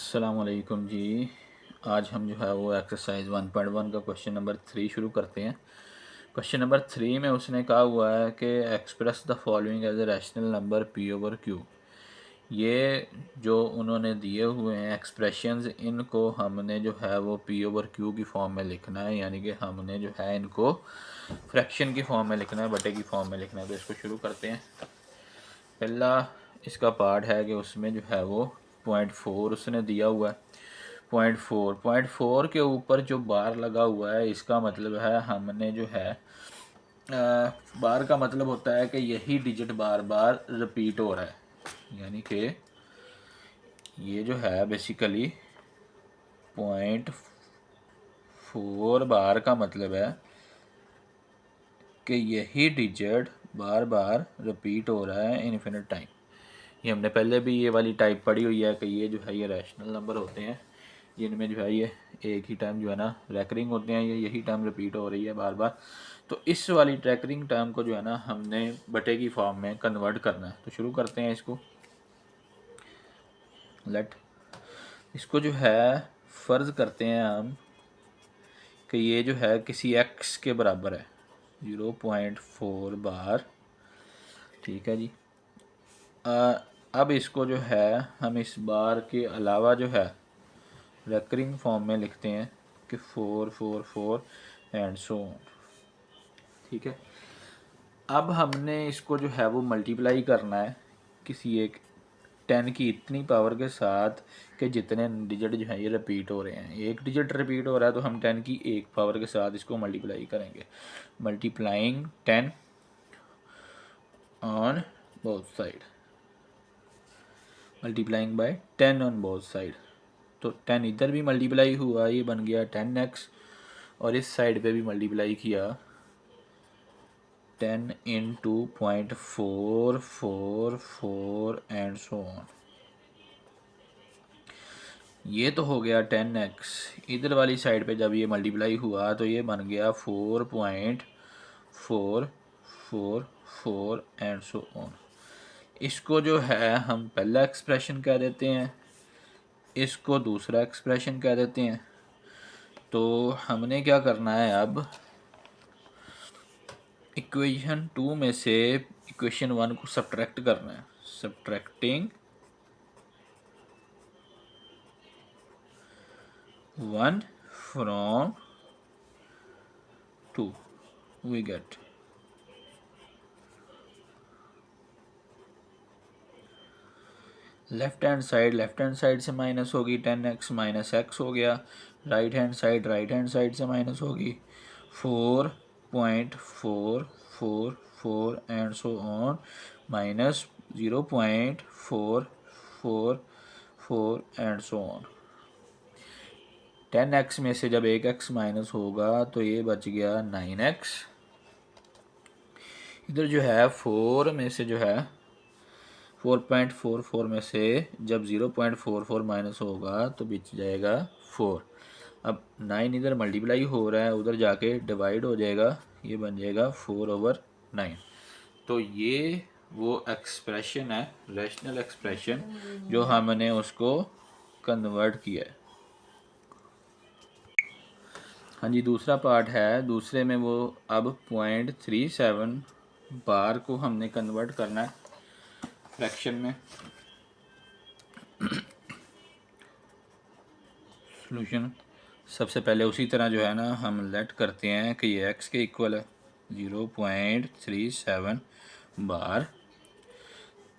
अस्सलामुअलैकुम जी। आज हम जो है वो एक्सरसाइज 1.1 का क्वेश्चन नंबर 3 शुरू करते हैं। क्वेश्चन नंबर 3 में उसने कहा हुआ है कि express the following as a rational number P over Q. ये जो उन्होंने दिए हुए हैं एक्सप्रेशंस, इनको हमने जो है वो पी ओवर क्यू की फॉर्म में लिखना है, यानी कि हमने जो है इनको फ्रैक्शन की फॉर्म में लिखना है, बटे की फॉर्म में लिखना है। तो इसको शुरू करते हैं। पहला इसका पार्ट है कि उसमें जो है वो 0.4 उसने दिया हुआ है। 0.4 के ऊपर जो बार लगा हुआ है, इसका मतलब है हमने जो है बार का मतलब होता है कि यही डिजिट बार बार रिपीट हो रहा है, यानी कि ये जो है बेसिकली 0.4 बार का मतलब है कि यही डिजिट बार बार रिपीट हो रहा है इनफिनिट टाइम। ये हमने पहले भी ये वाली टाइप पढ़ी हुई है कि ये जो है ये रैशनल नंबर होते हैं, जिनमें जो है ये एक ही टाइम जो है ना रैकरिंग होते हैं, ये यही टाइम रिपीट हो रही है बार बार। तो इस वाली ट्रैकरिंग टाइम को जो है ना हमने बटे की फॉर्म में कन्वर्ट करना है। तो शुरू करते हैं इसको। लेट इसको जो है फ़र्ज़ करते हैं हम कि ये जो है किसी एक्स के बराबर है, 0.4 बार। ठीक है जी। अब इसको जो है हम इस बार के अलावा जो है रेकरिंग फॉर्म में लिखते हैं कि 4 4 4 एंड सो ऑन। ठीक है। अब हमने इसको जो है वो मल्टीप्लाई करना है किसी एक 10 की इतनी पावर के साथ कि जितने डिजिट जो है ये रिपीट हो रहे हैं। एक डिजिट रिपीट हो रहा है तो हम 10 की एक पावर के साथ इसको मल्टीप्लाई करेंगे। Multiplying 10 on both side, multiplying by 10 on both side. तो 10 इधर भी मल्टीप्लाई हुआ, ये बन गया 10x, और इस साइड पे भी मल्टीप्लाई किया 10 इंटू 0.444 एंड सो ऑन। ये तो हो गया 10x। इधर वाली साइड पे जब ये मल्टीप्लाई हुआ तो ये बन गया 4.444 एंड सो ऑन। इसको जो है हम पहला एक्सप्रेशन कह देते हैं, इसको दूसरा एक्सप्रेशन कह देते हैं। तो हमने क्या करना है, अब इक्वेशन 2 में से इक्वेशन 1 को सब्ट्रैक्ट करना है। Subtracting 1 from 2 we get left hand side से माइनस होगी 10x, माइनस एक्स हो गया। राइट हैंड साइड से माइनस होगी 4.444 and so on, minus 0.444 and so on. 10x में से जब एक x माइनस होगा तो ये बच गया 9x। इधर जो है 4 में से जो है 4.44 में से जब 0.44 माइनस होगा तो बच जाएगा 4। अब 9 इधर मल्टीप्लाई हो रहा है, उधर जाके डिवाइड हो जाएगा, ये बन जाएगा 4/9। तो ये वो एक्सप्रेशन है, रैशनल एक्सप्रेशन, जो हमने उसको कन्वर्ट किया है। हाँ जी, दूसरा पार्ट है। दूसरे में वो अब 0.37 बार को हमने कन्वर्ट करना है फ्रैक्शन में। सॉल्यूशन सबसे पहले उसी तरह जो है ना हम लेट करते हैं कि ये x के इक्वल है 0.37 बार।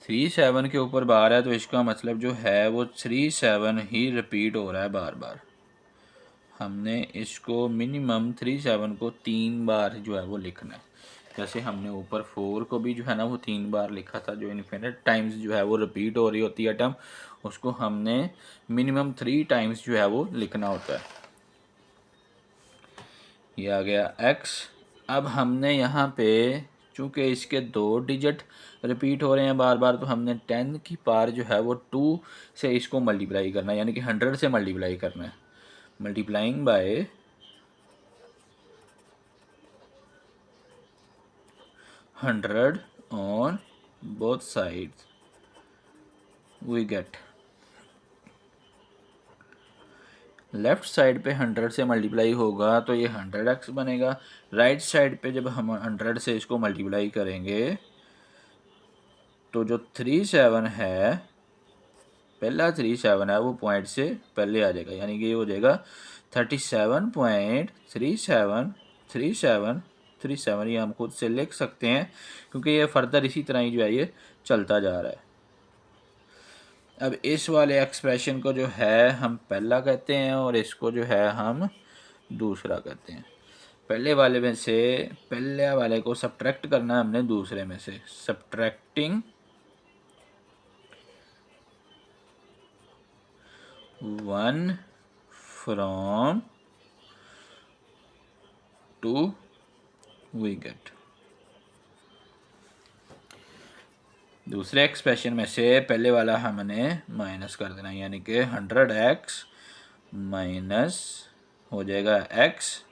37 के ऊपर बार है तो इसका मतलब जो है वो 37 ही रिपीट हो रहा है बार बार। हमने इसको मिनिमम 37 को 3 बार जो है वो लिखना है। जैसे हमने ऊपर 4 को भी जो है ना वो 3 बार लिखा था, जो इन्फिनिट टाइम्स जो है वो रिपीट हो रही होती है टर्म, उसको हमने मिनिमम 3 टाइम्स जो है वो लिखना होता है। ये आ गया x। अब हमने यहाँ पे चूँकि इसके 2 डिजिट रिपीट हो रहे हैं बार बार, तो हमने 10 की पावर जो है वो 2 से इसको मल्टीप्लाई करना है, यानी कि 100 से मल्टीप्लाई करना है। Multiplying by 100 on both sides we get left side पे 100 से मल्टीप्लाई होगा तो ये 100x बनेगा। राइट साइड पे जब हम 100 से इसको मल्टीप्लाई करेंगे तो जो 37 है, पहला 37 है वो पॉइंट से पहले आ जाएगा, यानी कि ये हो जाएगा 37.373737। ये हम खुद से लिख सकते हैं क्योंकि ये फर्दर इसी तरह ही जो है ये चलता जा रहा है। अब इस वाले एक्सप्रेशन को जो है हम पहला कहते हैं और इसको जो है हम दूसरा कहते हैं। पहले वाले में से पहले वाले को सब्ट्रैक्ट करना है हमने दूसरे में से। Subtracting 1 from 2 we get. दूसरे एक्सप्रेशन में से पहले वाला हमने माइनस कर देना, यानी कि 100x माइनस हो जाएगा x।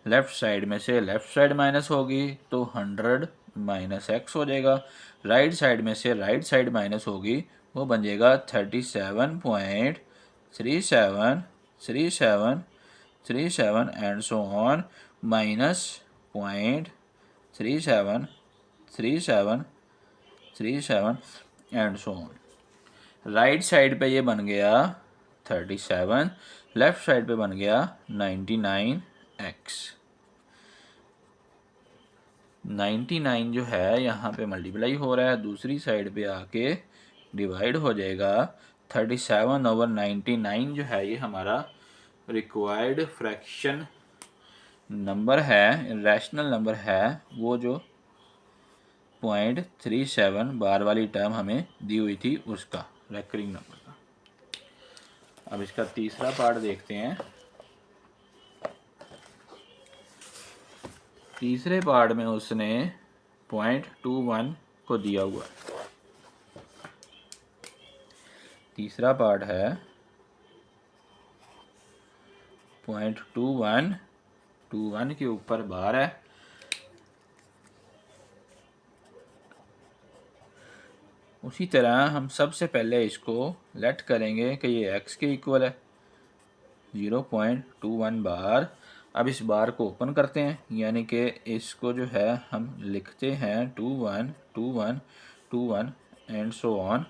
लेफ़्ट साइड में से लेफ़्ट साइड माइनस होगी तो 100 माइनस x हो जाएगा। राइट साइड में से राइट साइड माइनस होगी, वो बन जाएगा 37.373737 and so on minus 0.373737 and so on. Right side पे ये बन गया 37, लेफ़्ट साइड पे बन गया 99x। 99 जो है यहाँ पे मल्टीप्लाई हो रहा है, दूसरी साइड पे आके डिवाइड हो जाएगा। 37/99 जो है ये हमारा रिक्वायर्ड फ्रैक्शन नंबर है, रैशनल नंबर है, वो जो 0.37 बार वाली टर्म हमें दी हुई थी उसका रेकरिंग नंबर का। अब इसका तीसरा पार्ट देखते हैं। तीसरे पार्ट में उसने 0.21 को दिया हुआ है। तीसरा पार्ट है 0.21 के ऊपर बार है। उसी तरह हम सबसे पहले इसको लेट करेंगे कि ये x के इक्वल है 0.21 बार। अब इस बार को ओपन करते हैं, यानी कि इसको जो है हम लिखते हैं 21 21 21 एंड सो ऑन।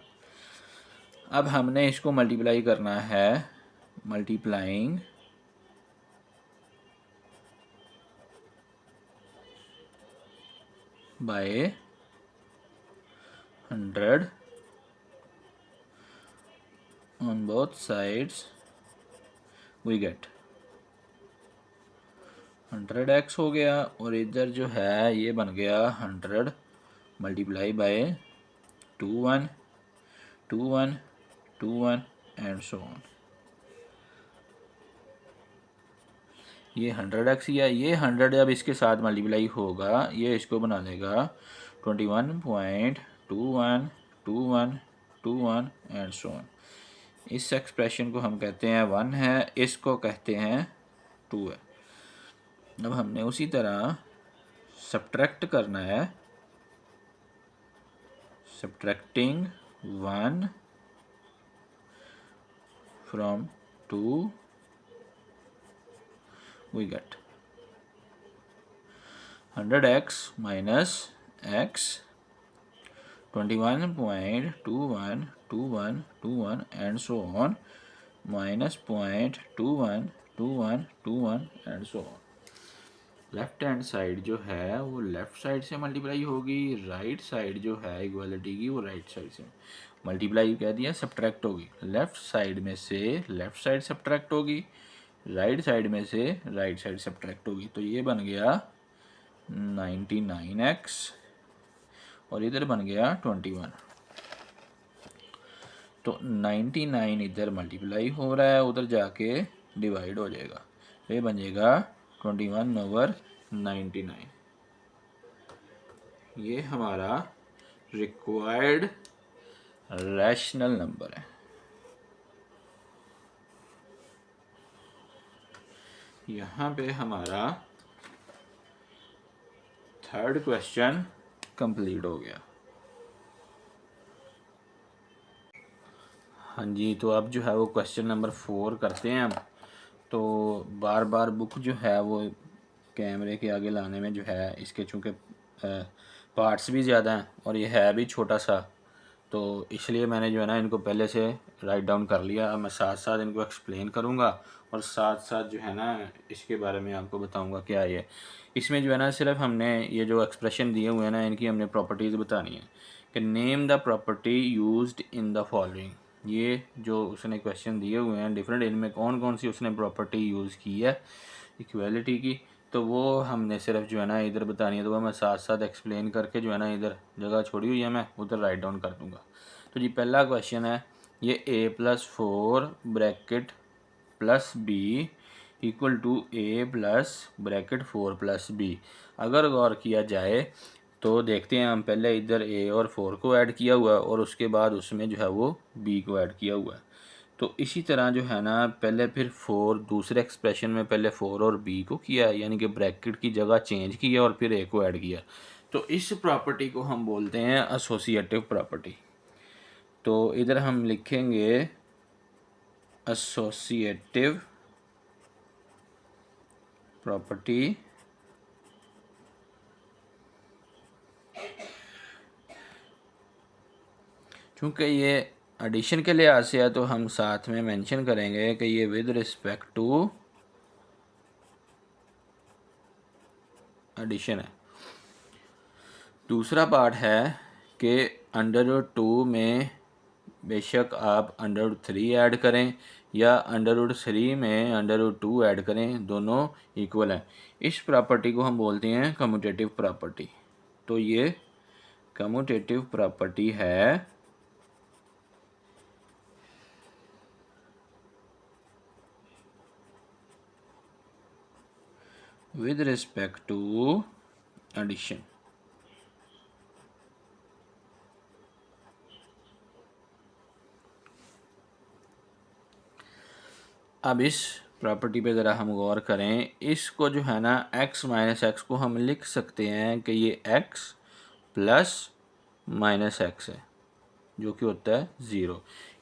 अब हमने इसको मल्टीप्लाई करना है, multiplying by 100 on both sides we get 100x हो गया और इधर जो है ये बन गया 100 multiply by 21 21 21 and so on. ये 100x या ये 100 जब इसके साथ मल्टीप्लाई होगा ये इसको बना देगा 21.212121 एंड सो ऑन। इस एक्सप्रेशन को हम कहते हैं 1 है, इसको कहते हैं 2 है। अब हमने उसी तरह सब्ट्रैक्ट करना है, subtracting 1 from 2 we get 100x minus x 21.212121 and so on minus 0.212121 and so on। Left hand side जो है वो लेफ्ट साइड से मल्टीप्लाई होगी, राइट साइड जो है इक्वालिटी की वो राइट साइड से मल्टीप्लाई कह दिया, सब्ट्रैक्ट होगी। लेफ्ट साइड में से लेफ्ट साइड सब्ट्रैक्ट होगी, राइट साइड में से राइट साइड सब्ट्रैक्ट होगी, तो ये बन गया 99x और इधर बन गया 21। तो 99 इधर मल्टीप्लाई हो रहा है, उधर जाके डिवाइड हो जाएगा, ये बन जाएगा 21/99। ये हमारा रिक्वायर्ड रैशनल नंबर है। यहाँ पे हमारा थर्ड क्वेश्चन कंप्लीट हो गया। हाँ जी, तो अब जो है वो क्वेश्चन नंबर 4 करते हैं हम। तो बार बार बुक जो है वो कैमरे के आगे लाने में जो है इसके चूँकि पार्ट्स भी ज़्यादा हैं और ये है भी छोटा सा, तो इसलिए मैंने जो है ना इनको पहले से राइट डाउन कर लिया। अब मैं साथ साथ इनको एक्सप्लेन करूँगा और साथ साथ जो है ना इसके बारे में आपको बताऊँगा क्या ये। इसमें जो है ना सिर्फ हमने ये जो एक्सप्रेशन दिए हुए हैं ना इनकी हमने प्रॉपर्टीज़ बतानी है कि name the property used in the following. ये जो उसने क्वेश्चन दिए हुए हैं डिफरेंट, इनमें कौन कौन सी उसने प्रॉपर्टी यूज़ की है इक्वालिटी की, तो वो हमने सिर्फ जो है ना इधर बतानी है। तो वो मैं साथ साथ एक्सप्लेन करके जो है ना इधर जगह छोड़ी हुई है मैं उधर राइट डाउन कर दूँगा। तो जी पहला क्वेश्चन है ये a+4 bracket plus B equal to a plus bracket 4 plus B. अगर गौर किया जाए तो देखते हैं हम, पहले इधर a और 4 को ऐड किया हुआ है और उसके बाद उसमें जो है वो b को ऐड किया हुआ है। तो इसी तरह जो है ना पहले फिर 4 दूसरे एक्सप्रेशन में पहले 4 और b को किया है, यानी कि ब्रैकेट की जगह चेंज किया और फिर a को ऐड किया। तो इस प्रॉपर्टी को हम बोलते हैं एसोसिएटिव प्रॉपर्टी। तो इधर हम लिखेंगे एसोसिएटिव प्रॉपर्टी चूँकि ये एडिशन के लिहाज से है तो हम साथ में मेंशन करेंगे कि ये विद रिस्पेक्ट टू एडिशन है। दूसरा पार्ट है कि √2 में बेशक आप √3 ऐड करें या √3 में √2 ऐड करें, दोनों इक्वल हैं। इस प्रॉपर्टी को हम बोलते हैं कम्यूटेटिव प्रॉपर्टी। तो ये कम्यूटेटिव प्रॉपर्टी है with respect to addition। अब इस प्रॉपर्टी पे ज़रा हम गौर करें। इसको जो है ना x माइनस एक्स को हम लिख सकते हैं कि ये x प्लस माइनस एक्स है जो कि होता है 0,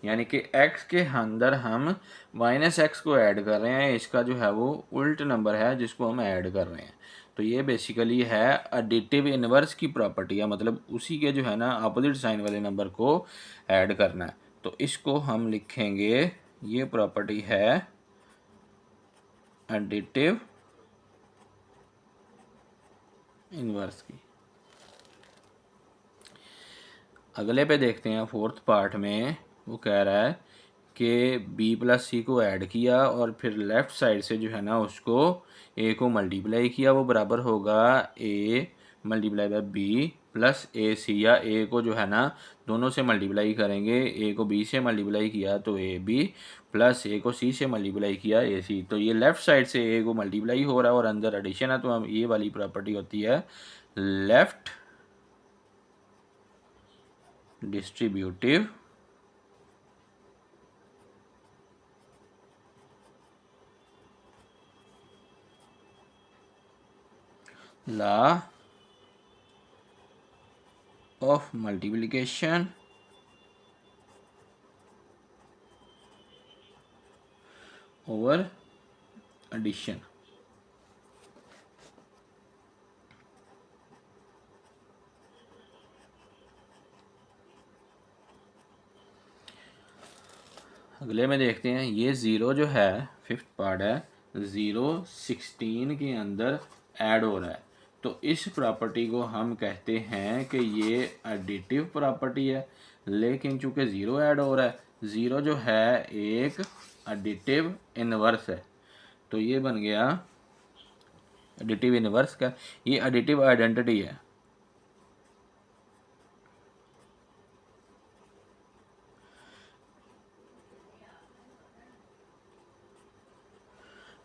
यानी कि x के अंदर हम माइनस एक्स को ऐड कर रहे हैं। इसका जो है वो उल्ट नंबर है जिसको हम ऐड कर रहे हैं। तो ये बेसिकली है एडिटिव इनवर्स की प्रॉपर्टी है, मतलब उसी के जो है ना अपोजिट साइन वाले नंबर को ऐड करना है। तो इसको हम लिखेंगे, ये प्रॉपर्टी है एडिटिव इनवर्स की। अगले पे देखते हैं फोर्थ पार्ट में, वो कह रहा है कि b प्लस सी को ऐड किया और फिर लेफ़्ट साइड से जो है ना उसको a को मल्टीप्लाई किया, वो बराबर होगा a multiply by b plus A C, या a को जो है ना दोनों से मल्टीप्लाई करेंगे, a को b से मल्टीप्लाई किया तो ए बी प्लस a को c से मल्टीप्लाई किया ए सी। तो ये लेफ़्ट साइड से a को मल्टीप्लाई हो रहा है और अंदर एडिशन है, तो हम ये वाली प्रॉपर्टी होती है left distributive law of multiplication over addition. अगले में देखते हैं, ये ज़ीरो जो है फिफ्थ पार्ट है, 0 16 के अंदर ऐड हो रहा है। तो इस प्रॉपर्टी को हम कहते हैं कि ये एडिटिव प्रॉपर्टी है, लेकिन चूंकि 0 ऐड हो रहा है, 0 जो है एक एडिटिव इनवर्स है। तो ये बन गया एडिटिव इनवर्स का, ये एडिटिव आइडेंटिटी है।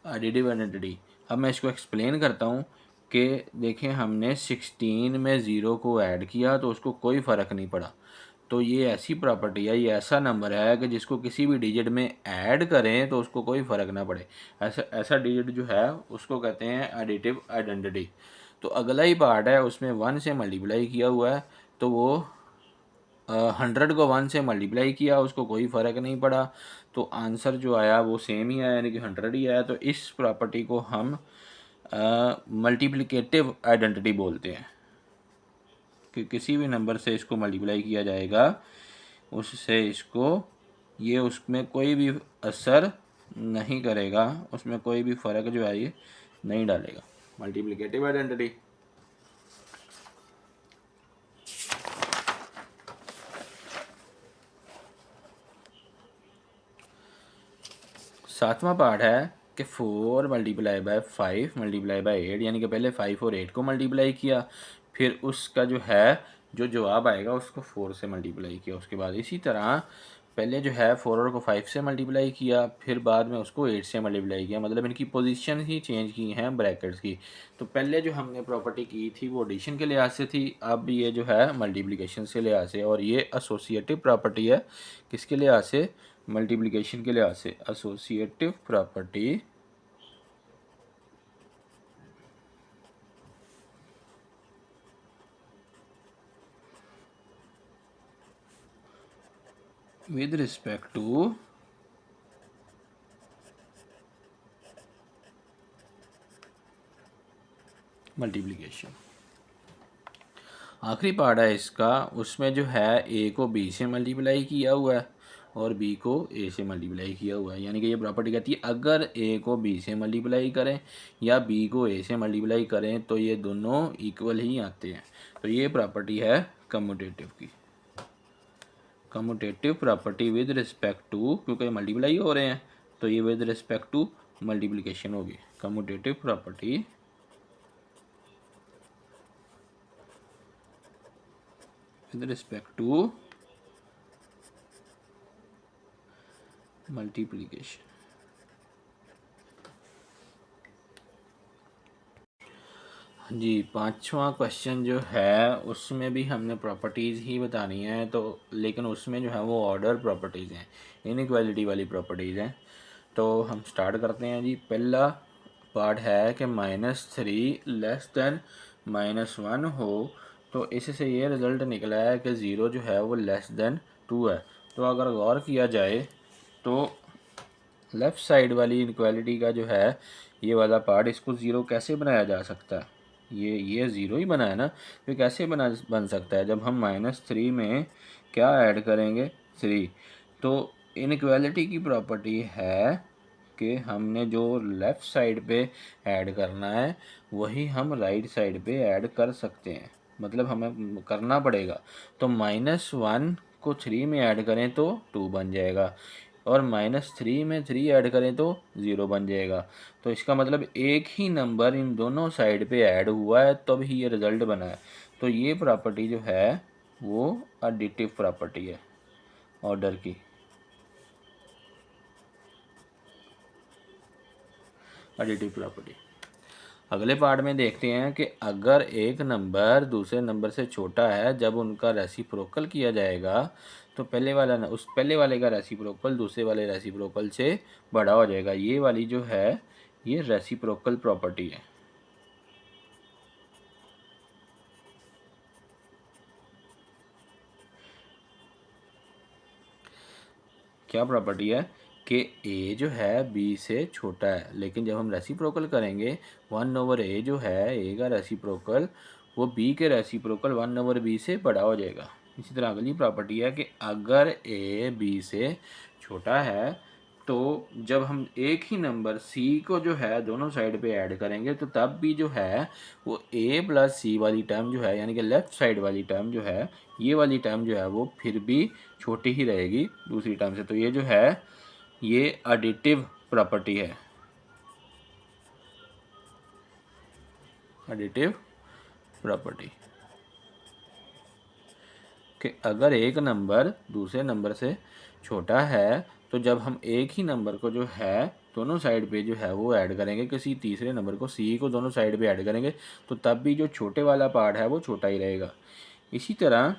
एडिटिव आइडेंटिटी, अब मैं इसको एक्सप्लेन करता हूँ कि देखें हमने 16 में 0 को ऐड किया तो उसको कोई फ़र्क नहीं पड़ा। तो ये ऐसी प्रॉपर्टी है, ये ऐसा नंबर है कि जिसको किसी भी डिजिट में ऐड करें तो उसको कोई फ़र्क ना पड़े। ऐसा ऐसा डिजिट जो है उसको कहते हैं एडिटिव आइडेंटिटी। तो अगला ही पार्ट है, उसमें 1 से मल्टीप्लाई किया हुआ है, तो वो 100 को 1 से मल्टीप्लाई किया, उसको कोई फ़र्क नहीं पड़ा, तो आंसर जो आया वो सेम ही आया, यानी कि 100 ही आया। तो इस प्रॉपर्टी को हम मल्टीप्लिकेटिव आइडेंटिटी बोलते हैं कि किसी भी नंबर से इसको मल्टीप्लाई किया जाएगा, उससे इसको ये उसमें कोई भी असर नहीं करेगा, उसमें कोई भी फ़र्क जो है ये नहीं डालेगा। Multiplicative identity. सातवां पार्ट है कि 4 मल्टीप्लाई बाय 5 मल्टीप्लाई बाय 8, यानी कि पहले 5 और 8 को मल्टीप्लाई किया, फिर उसका जो है जो जवाब आएगा उसको 4 से मल्टीप्लाई किया उसके बाद। इसी तरह पहले जो है 4 को 5 से मल्टीप्लाई किया, फिर बाद में उसको 8 से मल्टीप्लाई किया, मतलब इनकी पोजीशन ही चेंज की हैं ब्रैकेट्स की। तो पहले जो हमने प्रॉपर्टी की थी वो एडिशन के लिहाज से थी, अब ये जो है मल्टीप्लिकेशन के लिहाज से, और ये एसोसिएटिव प्रॉपर्टी है। किसके लिहाज से? मल्टीप्लिकेशन के लिहाज से। Associative property with respect to multiplication. आखिरी पार्ट है इसका, उसमें जो है ए को बी से मल्टीप्लाई किया हुआ है और बी को ए से मल्टीप्लाई किया हुआ है, यानी कि ये प्रॉपर्टी कहती है अगर ए को बी से मल्टीप्लाई करें या बी को ए से मल्टीप्लाई करें तो ये दोनों इक्वल ही आते हैं। तो ये प्रॉपर्टी है कम्यूटेटिव की। Commutative property with respect to, क्योंकि मल्टीप्लाई हो रहे हैं तो ये विद रिस्पेक्ट टू मल्टीप्लिकेशन होगी। Commutative property with respect to multiplication। जी, पांचवा क्वेश्चन जो है उसमें भी हमने प्रॉपर्टीज़ ही बतानी है, तो लेकिन उसमें जो है वो ऑर्डर प्रॉपर्टीज़ हैं, इनइक्वालिटी वाली प्रॉपर्टीज़ हैं। तो हम स्टार्ट करते हैं जी। पहला पार्ट है कि -3 लेस देन -1 हो, तो इससे ये रिज़ल्ट निकला है कि ज़ीरो जो है वो लेस देन 2 है। तो अगर गौर किया जाए तो लेफ़्ट साइड वाली इनक्वालिटी का जो है ये वाला पार्ट, इसको ज़ीरो कैसे बनाया जा सकता है? ये ज़ीरो ही बना है ना, तो कैसे बन सकता है? जब हम -3 में क्या ऐड करेंगे? 3। तो इनक्वालिटी की प्रॉपर्टी है कि हमने जो लेफ़्ट साइड पे ऐड करना है वही हम राइट साइड पे ऐड कर सकते हैं, मतलब हमें करना पड़ेगा। तो -1 को 3 में ऐड करें तो 2 बन जाएगा, और -3 में 3 ऐड करें तो 0 बन जाएगा। तो इसका मतलब एक ही नंबर इन दोनों साइड पे ऐड हुआ है तब ही ये रिज़ल्ट बना है। तो ये प्रॉपर्टी जो है वो एडिटिव प्रॉपर्टी है ऑर्डर की। Additive property. अगले पार्ट में देखते हैं कि अगर एक नंबर दूसरे नंबर से छोटा है, जब उनका रेसिप्रोकल किया जाएगा तो पहले वाले का रेसिप्रोकल दूसरे वाले रेसिप्रोकल से बड़ा हो जाएगा। ये वाली जो है ये रेसिप्रोकल प्रॉपर्टी है। क्या प्रॉपर्टी है कि a जो है b से छोटा है, लेकिन जब हम रेसिप्रोकल करेंगे 1/a जो है a का रेसिप्रोकल वो b के रेसिप्रोकल 1/b से बड़ा हो जाएगा। इसी तरह अगली प्रॉपर्टी है कि अगर a b से छोटा है तो जब हम एक ही नंबर c को जो है दोनों साइड पे ऐड करेंगे तो तब भी जो है वो a प्लस c वाली टर्म जो है, यानी कि लेफ़्ट साइड वाली टर्म जो है, ये वाली टर्म जो है वो फिर भी छोटी ही रहेगी दूसरी टर्म से। तो ये जो है ये एडिटिव प्रॉपर्टी है। एडिटिव प्रॉपर्टी कि अगर एक नंबर दूसरे नंबर से छोटा है तो जब हम एक ही नंबर को जो है दोनों साइड पे जो है वो ऐड करेंगे, किसी तीसरे नंबर को सी को दोनों साइड पे ऐड करेंगे तो तब भी जो छोटे वाला पार्ट है वो छोटा ही रहेगा। इसी तरह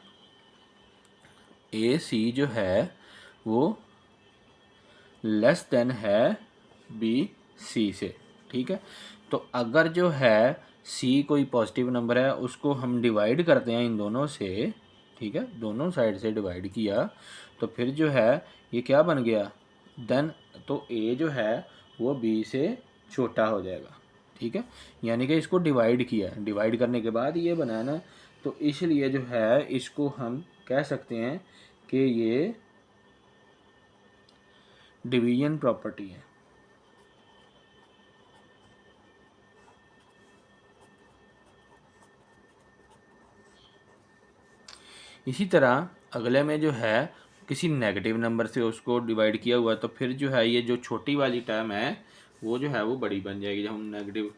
ए सी जो है वो लेस देन है बी सी से, ठीक है। तो अगर जो है सी कोई पॉजिटिव नंबर है उसको हम डिवाइड करते हैं इन दोनों से, ठीक है, दोनों साइड से डिवाइड किया तो फिर जो है ये क्या बन गया, देन तो ए जो है वो बी से छोटा हो जाएगा। ठीक है, यानी कि इसको डिवाइड किया, डिवाइड करने के बाद ये बना ना, तो इसलिए जो है इसको हम कह सकते हैं कि ये डिवीजन प्रॉपर्टी है। इसी तरह अगले में जो है किसी नेगेटिव नंबर से उसको डिवाइड किया हुआ, तो फिर जो है ये जो छोटी वाली टर्म है वो जो है वो बड़ी बन जाएगी। जब हम नेगेटिव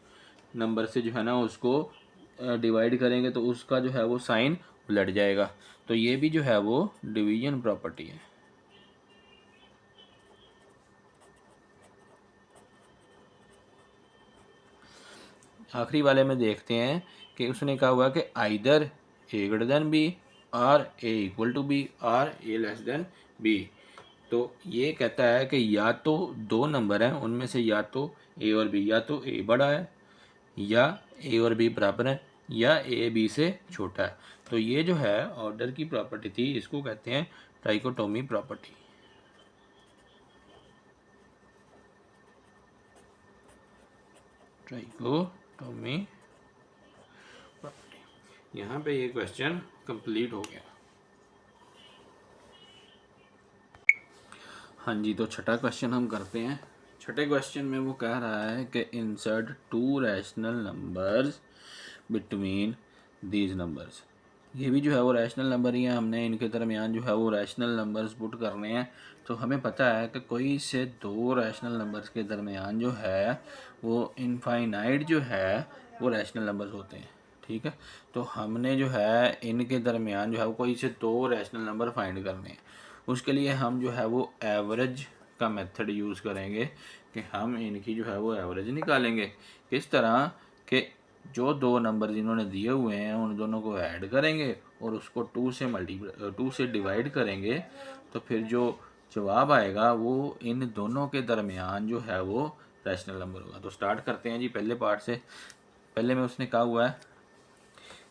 नंबर से जो है ना उसको डिवाइड करेंगे तो उसका जो है वो साइन उलट जाएगा। तो ये भी जो है वो डिवीजन प्रॉपर्टी है। आखिरी वाले में देखते हैं कि उसने कहा हुआ कि आइदर ए ग्रेटर देन बी और ए इक्वल टू बी और ए लेस देन बी। तो ये कहता है कि या तो दो नंबर हैं उनमें से या तो ए और बी, या तो ए बड़ा है या ए और बी बराबर है या ए बी से छोटा है। तो ये जो है ऑर्डर की प्रॉपर्टी थी, इसको कहते हैं ट्राइकोटोमी प्रॉपर्टी। Trichotomy property. यहाँ पे ये क्वेश्चन कंप्लीट हो गया। हाँ जी, तो छठा क्वेश्चन हम करते हैं। छठे क्वेश्चन में वो कह रहा है कि insert to rational numbers between these numbers. ये भी जो है वो रैशनल नंबर ही है, हमने इनके दरमियान जो है वो रैशनल नंबर्स पुट करने हैं। तो हमें पता है कि कोई से दो रैशनल नंबर्स के दरमियान जो है वो इनफाइनाइट जो है वो रैशनल नंबर्स होते हैं। ठीक है, तो हमने जो है इनके दरमियान जो है वो कोई से दो रैशनल नंबर फाइंड करने हैं। उसके लिए हम जो है वो एवरेज का मेथड यूज़ करेंगे कि हम इनकी जो है वो एवरेज निकालेंगे। किस तरह कि जो दो नंबर जिन्होंने दिए हुए हैं उन दोनों को ऐड करेंगे और उसको टू से डिवाइड करेंगे, तो फिर जो जवाब आएगा वो इन दोनों के दरमियान जो है वो रैशनल नंबर होगा। तो स्टार्ट करते हैं जी पहले पार्ट से। पहले में उसने कहा हुआ है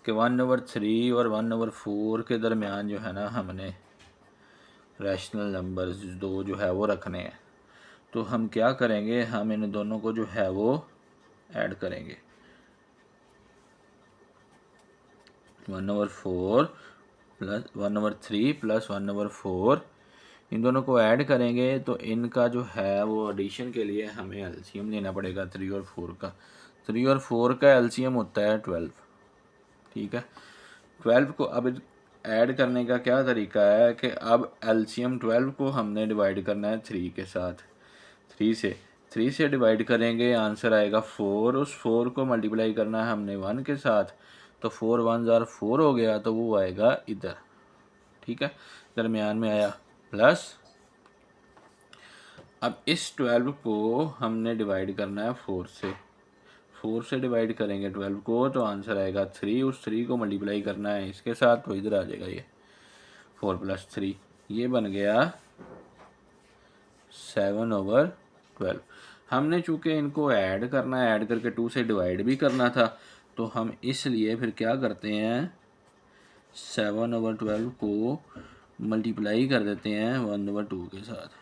कि 1/3 और 1/4 के दरमियान जो है ना हमने रैशनल नंबर्स दो जो है वो रखने हैं। तो हम क्या करेंगे, हम इन दोनों को जो है वो ऐड करेंगे। 1/4 प्लस 1/3 प्लस 1/4, इन दोनों को ऐड करेंगे तो इनका जो है वो एडिशन के लिए हमें एलसीएम लेना पड़ेगा 3 और 4 का। 3 और 4 का एलसीएम होता है 12। ठीक है, 12 को अब ऐड करने का क्या तरीका है कि अब एलसीएम 12 को हमने डिवाइड करना है 3 के साथ। 3 से डिवाइड करेंगे, आंसर आएगा 4। उस 4 को मल्टीप्लाई करना है हमने 1 के साथ, तो 4 1 जार 4 हो गया, तो वो आएगा इधर। ठीक है, दरमियान में आया प्लस। अब इस 12 को हमने डिवाइड करना है 4 से। 4 से डिवाइड करेंगे 12 को तो आंसर आएगा 3। उस 3 को मल्टीप्लाई करना है इसके साथ, तो इधर आ जाएगा ये 4 + 3, ये बन गया 7/12। हमने चूँकि इनको ऐड करना है, ऐड करके 2 से डिवाइड भी करना था, तो हम इसलिए फिर क्या करते हैं 7/12 को मल्टीप्लाई कर देते हैं 1/2 के साथ।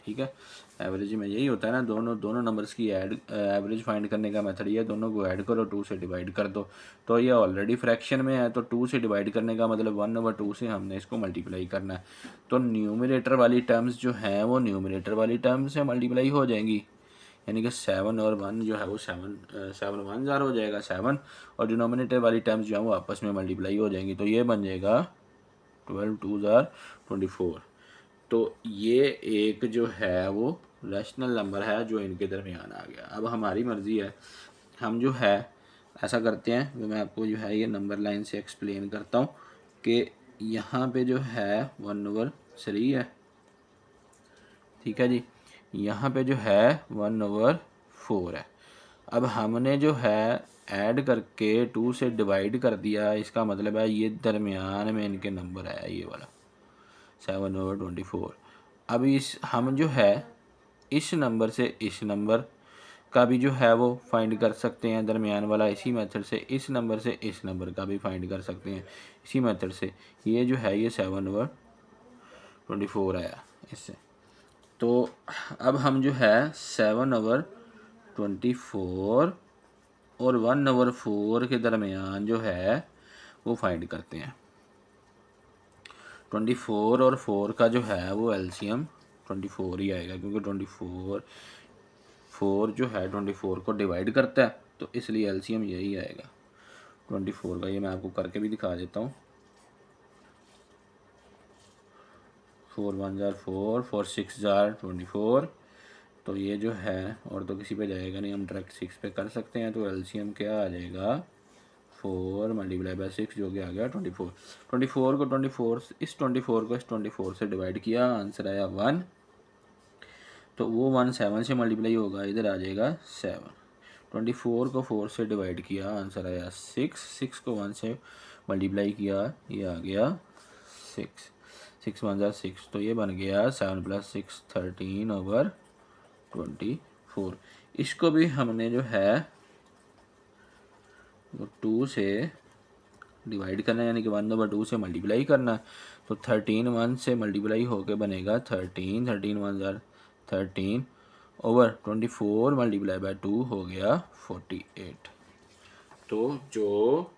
ठीक है, एवरेज में यही होता है ना, दोनों नंबर्स की एवरेज फाइंड करने का मेथड ये है, दोनों को ऐड करो 2 से डिवाइड कर दो। तो ये ऑलरेडी फ्रैक्शन में है, तो 2 से डिवाइड करने का मतलब 1/2 से हमने इसको मल्टीप्लाई करना है। तो न्यूमरेटर वाली टर्म्स जो हैं वो न्यूमरेटर वाली टर्म्स से मल्टीप्लाई हो जाएंगी, यानी कि 7 और 1 जो है वो 7 1 जार हो जाएगा 7, और डिनोमिनेटर वाली टर्म्स जो हैं वो आपस में मल्टीप्लाई हो जाएंगी। तो ये बन जाएगा 12 2 जार 24। तो ये एक जो है वो रैशनल नंबर है जो इनके दरमियान आ गया। अब हमारी मर्ज़ी है, हम जो है ऐसा करते हैं, मैं आपको जो है ये नंबर लाइन से एक्सप्लेन करता हूँ कि यहाँ पे जो है 1/3 है। ठीक है जी, यहाँ पे जो है 1/4 है। अब हमने जो है ऐड करके 2 से डिवाइड कर दिया, इसका मतलब है ये दरमियान में इनके नंबर है ये वाला 7/24। अब इस हम जो है इस नंबर से इस नंबर का भी जो है वो फाइंड कर सकते हैं दरमियान वाला इसी मेथड से, इस नंबर से इस नंबर का भी फाइंड कर सकते हैं इसी मेथड से। ये जो है ये 7/24 आया इससे। तो अब हम जो है 7/24 और 1/4 के दरमियान जो है वो फाइंड करते हैं। 24 और 4 का जो है वो एलसीएम 24 ही आएगा, क्योंकि 4 जो है 24 को डिवाइड करता है, तो इसलिए एलसीएम यही आएगा 24 का। ये मैं आपको करके भी दिखा देता हूँ। 4 1 जार 4, 4 6 जार 24। तो ये जो है और तो किसी पे जाएगा नहीं, हम डायरेक्ट 6 पे कर सकते हैं। तो एलसीएम क्या आ जाएगा 4 मल्टीप्लाई बाय 6 जो कि आ गया 24। 24 को 24 इस 24 को इस 24 से डिवाइड किया, आंसर आया 1। तो वो 1 7 से मल्टीप्लाई होगा, इधर आ जाएगा 7। 24 को 4 से डिवाइड किया, आंसर आया 6। 6 को 1 से मल्टीप्लाई किया, ये आ गया 6। 6 1 जार 6, तो ये बन गया 7 + 6 13/24। इसको भी हमने जो है वो 2 से डिवाइड करना है, यानी कि 1/2 से मल्टीप्लाई करना है। तो 13 1 से मल्टीप्लाई होके बनेगा 13। 13 1 जार 13/24 मल्टीप्लाई बाय 2 हो गया 48। तो जो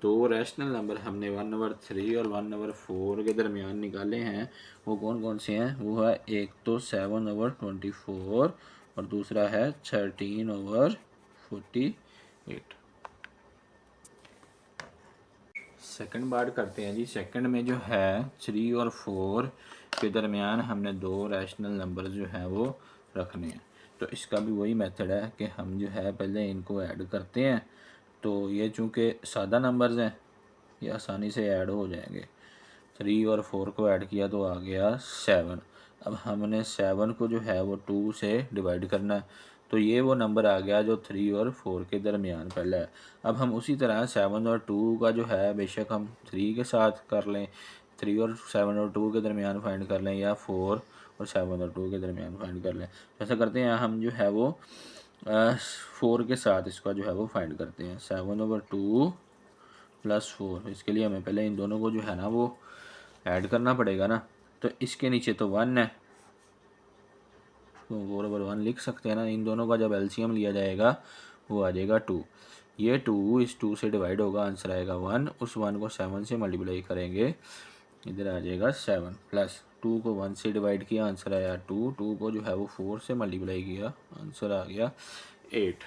दो रैशनल नंबर हमने 1/3 और 1/4 के दरमियान निकाले हैं वो कौन कौन से हैं? वो है एक तो 7/24 और दूसरा है 13/48। सेकंड बात करते हैं जी। सेकंड में जो है 3 और 4 के दरमियान हमने दो रैशनल नंबर जो हैं वो रखने हैं। तो इसका भी वही मेथड है कि हम जो है पहले इनको ऐड करते हैं। तो ये चूँकि सादा नंबर्स हैं ये आसानी से ऐड हो जाएंगे। 3 और 4 को ऐड किया तो आ गया 7। अब हमने 7 को जो है वो 2 से डिवाइड करना है, तो ये वो नंबर आ गया जो 3 और 4 के दरमियान पहले है। अब हम उसी तरह 7 और 2 का जो है बेशक हम 3 के साथ कर लें, 3 और 7 और 2 के दरमियान फाइंड कर लें, या 4 और 7 और 2 के दरमियान फाइंड कर लें। ऐसा करते हैं हम जो है वो 4 के साथ इसका जो है वो फाइंड करते हैं। 7/2 + 4, इसके लिए हमें पहले इन दोनों को जो है ना वो ऐड करना पड़ेगा ना। तो इसके नीचे तो 1 है, तो 4/1 लिख सकते हैं ना। इन दोनों का जब एलसीएम लिया जाएगा वो आ जाएगा 2। ये 2 इस 2 से डिवाइड होगा, आंसर आएगा 1। उस 1 को 7 से मल्टीप्लाई करेंगे, इधर आ जाएगा 7 प्लस 2 को 1 से डिवाइड किया, आंसर आया 2। 2 को जो है वो 4 से मल्टीप्लाई किया, आंसर आ गया 8।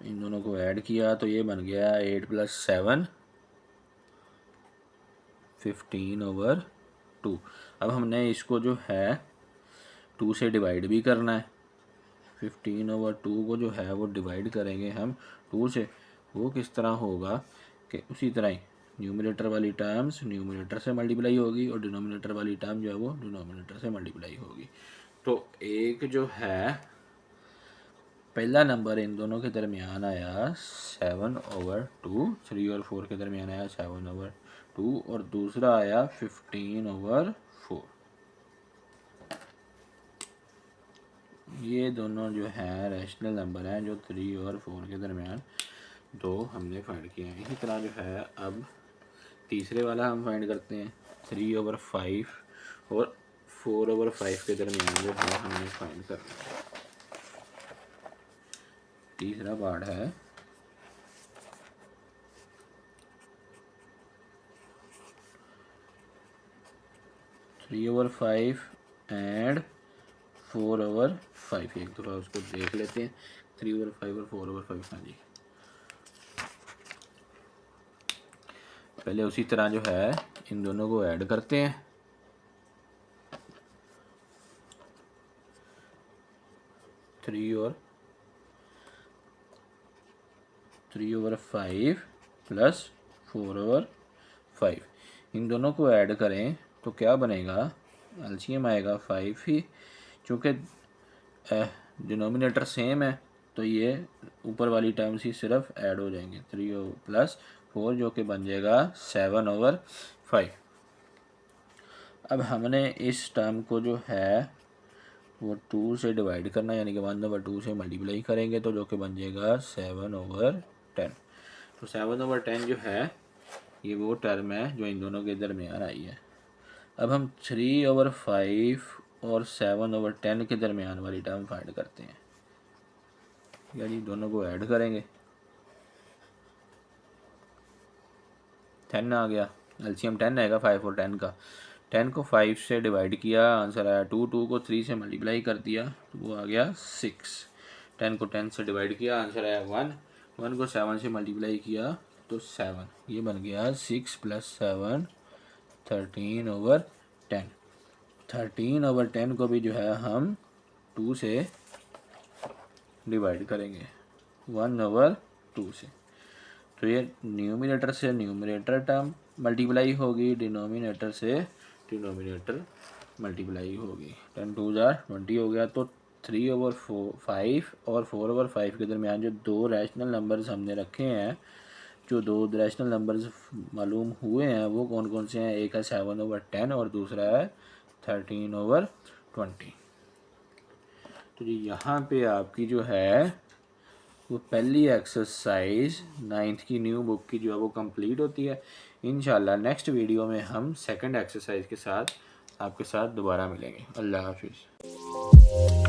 इन दोनों को ऐड किया तो ये बन गया 8 + 7 15/2। अब हमने इसको जो है 2 से डिवाइड भी करना है। 15/2 को जो है वो डिवाइड करेंगे हम 2 से। वो किस तरह होगा कि उसी तरह ही न्यूमरेटर वाली टर्म्स न्यूमरेटर से मल्टीप्लाई होगी और डिनोमिनेटर वाली टर्म जो है वो डिनोमिनेटर से मल्टीप्लाई होगी। तो एक जो है पहला नंबर इन दोनों के दरमियान आया 7/2, 3 और 4 के दरमियान आया 7/2, और दूसरा आया 15/4। ये दोनों जो हैं रैशनल नंबर हैं जो 3 और 4 के दरमियान दो हमने फाइंड किए हैं। इसी तरह जो है अब तीसरे वाला हम फाइंड करते हैं। 3/5 और 4/5 के दरमियान जो है हमने फाइंड करना है। तीसरा पार्ट है 3/5 एंड 4/5। एक दफ़ा उसको देख लेते हैं 3/5 और 4/5। हाँ जी, पहले उसी तरह जो है इन दोनों को ऐड करते हैं। 3/5 + 4/5, इन दोनों को ऐड करें तो क्या बनेगा? एलसीएम आएगा 5 ही, चूँकि डिनोमिनेटर सेम है तो ये ऊपर वाली टर्म्स ही सिर्फ ऐड हो जाएंगे। 3 + 4 जो कि बन जाएगा 7/5। अब हमने इस टर्म को जो है वो 2 से डिवाइड करना, यानी कि 1/2 से मल्टीप्लाई करेंगे तो जो कि बन जाएगा 7/10। तो 7/10 जो है ये वो टर्म है जो इन दोनों के दरमियान आई है। अब हम 3/5 और 7/10 के दरमियान वाली टर्म फाइंड करते हैं। यानी दोनों को ऐड करेंगे, 10 आ गया, एलसीएम 10 आएगा 5 और 10 का। 10 को 5 से डिवाइड किया, आंसर आया 2। 2 को 3 से मल्टीप्लाई कर दिया तो वो आ गया 6। 10 को 10 से डिवाइड किया, आंसर आया 1। 1 को 7 से मल्टीप्लाई किया तो 7। ये बन गया 6 + 7 13/10। 13/10 को भी जो है हम 2 से डिवाइड करेंगे 1/2 से। तो ये न्यूमिनेटर से न्यूमिनेटर टर्म मल्टीप्लाई होगी, डिनोमिनेटर से डिनोमिनेटर मल्टीप्लाई होगी। 10 2 20 हो गया। तो 3/5 और 4/5 के दरमियान जो दो रैशनल नंबर्स हमने रखे हैं, जो दो रैशनल नंबर्स मालूम हुए हैं वो कौन कौन से हैं? एक है 7/10 और दूसरा है 13/20। तो जी यहाँ पे आपकी जो है वो पहली एक्सरसाइज 9th की न्यू बुक की जो है वो कंप्लीट होती है। इंशाल्लाह नेक्स्ट वीडियो में हम सेकंड एक्सरसाइज के साथ आपके साथ दोबारा मिलेंगे। अल्लाह हाफिज़।